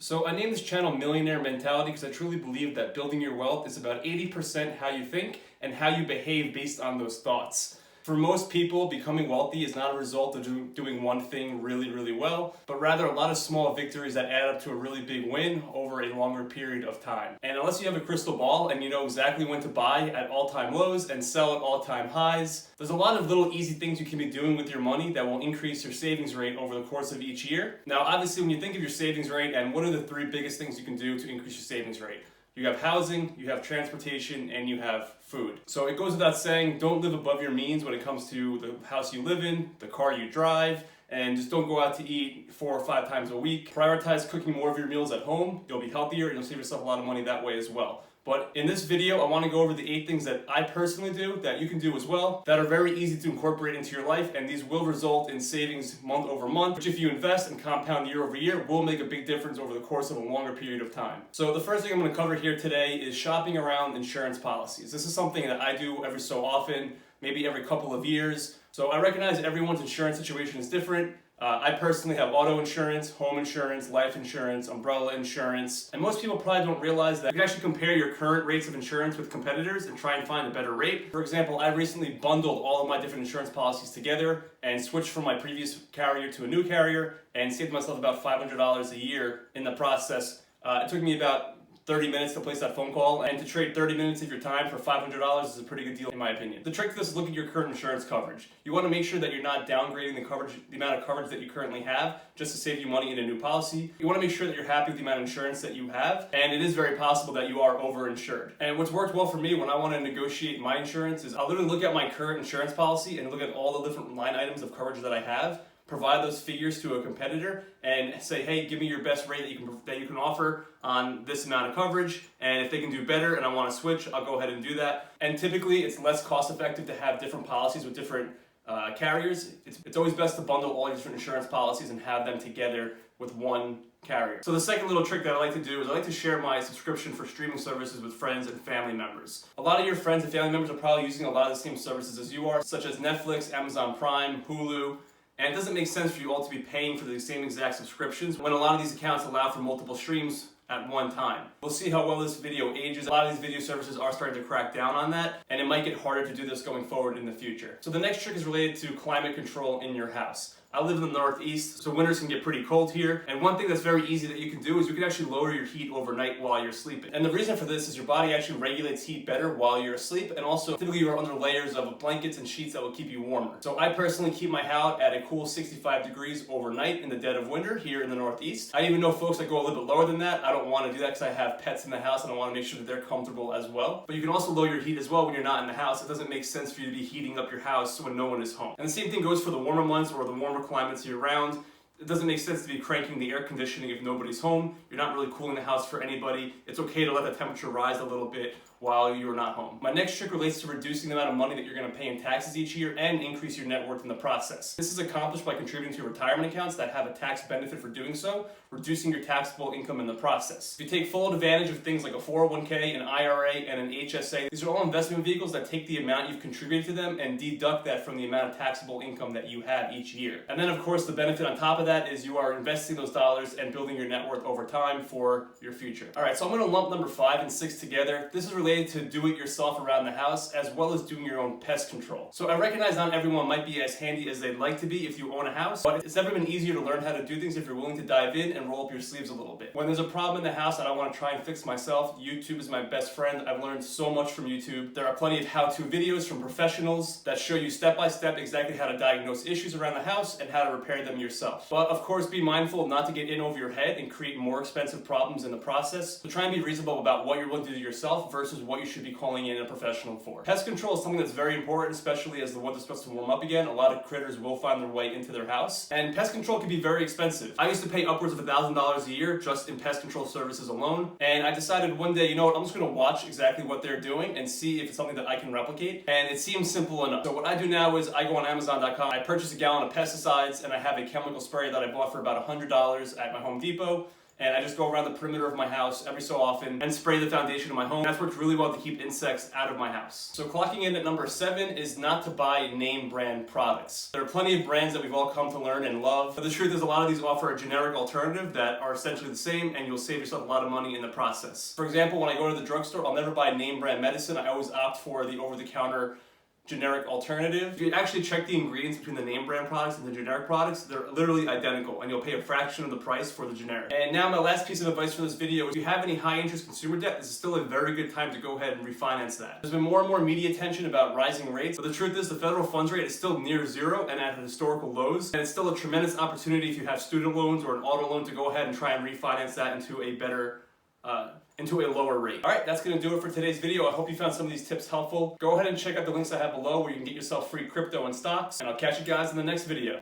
So I named this channel Millionaire Mentality because I truly believe that building your wealth is about 80% how you think and how you behave based on those thoughts. For most people, becoming wealthy is not a result of doing one thing really well, but rather a lot of small victories that add up to a really big win over a longer period of time. And unless you have a crystal ball and you know exactly when to buy at all-time lows and sell at all-time highs, there's a lot of little easy things you can be doing with your money that will increase your savings rate over the course of each year. Now, obviously, when you think of your savings rate and what are the three biggest things you can do to increase your savings rate? You have housing, you have transportation, and you have food. So it goes without saying, don't live above your means when it comes to the house you live in, the car you drive, and just don't go out to eat 4 or 5 times a week. Prioritize cooking more of your meals at home. You'll be healthier and you'll save yourself a lot of money that way as well. But in this video, I want to go over the 8 things that I personally do that you can do as well that are very easy to incorporate into your life, and these will result in savings month over month, which if you invest and compound year over year will make a big difference over the course of a longer period of time. So the first thing I'm going to cover here today is shopping around insurance policies. This is something that I do every so often, maybe every couple of years. So I recognize everyone's insurance situation is different. I personally have auto insurance, home insurance, life insurance, umbrella insurance, and most people probably don't realize that you can actually compare your current rates of insurance with competitors and try and find a better rate. For example, I recently bundled all of my different insurance policies together and switched from my previous carrier to a new carrier and saved myself about $500 a year in the process. It took me about 30 minutes to place that phone call, and to trade 30 minutes of your time for $500 is a pretty good deal in my opinion. The trick to this is look at your current insurance coverage. You want to make sure that you're not downgrading the amount of coverage that you currently have just to save you money in a new policy. You want to make sure that you're happy with the amount of insurance that you have, and it is very possible that you are overinsured. And what's worked well for me when I want to negotiate my insurance is I'll literally look at my current insurance policy and look at all the different line items of coverage that I have, provide those figures to a competitor and say, hey, give me your best rate that you can offer on this amount of coverage, and if they can do better and I want to switch, I'll go ahead and do that. And typically it's less cost effective to have different policies with different carriers. It's always best to bundle all your different insurance policies and have them together with one carrier. So the second little trick that I like to do is I like to share my subscription for streaming services with friends and family members. A lot of your friends and family members are probably using a lot of the same services as you are, such as Netflix, Amazon Prime, Hulu. And it doesn't make sense for you all to be paying for the same exact subscriptions when a lot of these accounts allow for multiple streams at one time. We'll see how well this video ages. A lot of these video services are starting to crack down on that, and it might get harder to do this going forward in the future. So the next trick is related to climate control in your house. I live in the Northeast, so winters can get pretty cold here. And one thing that's very easy that you can do is you can actually lower your heat overnight while you're sleeping. And the reason for this is your body actually regulates heat better while you're asleep, and also typically you're under layers of blankets and sheets that will keep you warmer. So I personally keep my house at a cool 65 degrees overnight in the dead of winter here in the Northeast. I even know folks that go a little bit lower than that. I don't want to do that because I have pets in the house and I want to make sure that they're comfortable as well. But you can also lower your heat as well when you're not in the house. It doesn't make sense for you to be heating up your house when no one is home. And the same thing goes for the warmer months or the warmer climates year round. It doesn't make sense to be cranking the air conditioning if nobody's home. You're not really cooling the house for anybody. It's okay to let the temperature rise a little bit while you're not home. My next trick relates to reducing the amount of money that you're going to pay in taxes each year and increase your net worth in the process. This is accomplished by contributing to retirement accounts that have a tax benefit for doing so, reducing your taxable income in the process. If you take full advantage of things like a 401k, an IRA, and an HSA, these are all investment vehicles that take the amount you've contributed to them and deduct that from the amount of taxable income that you have each year. And then of course the benefit on top of that is you are investing those dollars and building your net worth over time for your future. Alright, so I'm going to lump number 5 and 6 together. This is related to do it yourself around the house as well as doing your own pest control. So I recognize not everyone might be as handy as they'd like to be if you own a house, but it's never been easier to learn how to do things if you're willing to dive in and roll up your sleeves a little bit. When there's a problem in the house that I want to try and fix myself, YouTube is my best friend. I've learned so much from YouTube. There are plenty of how-to videos from professionals that show you step-by-step exactly how to diagnose issues around the house and how to repair them yourself. But of course, be mindful not to get in over your head and create more expensive problems in the process. So try and be reasonable about what you're willing to do yourself versus what you should be calling in a professional for. Pest control is something that's very important, especially as the weather's supposed to warm up again. A lot of critters will find their way into their house, and pest control can be very expensive. I used to pay upwards of $1,000 a year just in pest control services alone, and I decided one day, you know what, I'm just going to watch exactly what they're doing and see if it's something that I can replicate, and it seems simple enough. So what I do now is I go on Amazon.com, I purchase a gallon of pesticides, and I have a chemical spray that I bought for about $100 at my Home Depot. and I just go around the perimeter of my house every so often and spray the foundation of my home. That's worked really well to keep insects out of my house. So clocking in at number 7 is not to buy name brand products. There are plenty of brands that we've all come to learn and love, but the truth is a lot of these offer a generic alternative that are essentially the same, and you'll save yourself a lot of money in the process. For example, when I go to the drugstore, I'll never buy name brand medicine. I always opt for the over-the-counter generic alternative. If you actually check the ingredients between the name brand products and the generic products, they're literally identical, and you'll pay a fraction of the price for the generic. And now my last piece of advice for this video is if you have any high interest consumer debt, this is still a very good time to go ahead and refinance that. There's been more and more media attention about rising rates, but the truth is the federal funds rate is still near zero and at historical lows, and it's still a tremendous opportunity if you have student loans or an auto loan to go ahead and try and refinance that into a better into a lower rate. Alright, that's going to do it for today's video. I hope you found some of these tips helpful. Go ahead and check out the links I have below where you can get yourself free crypto and stocks, and I'll catch you guys in the next video.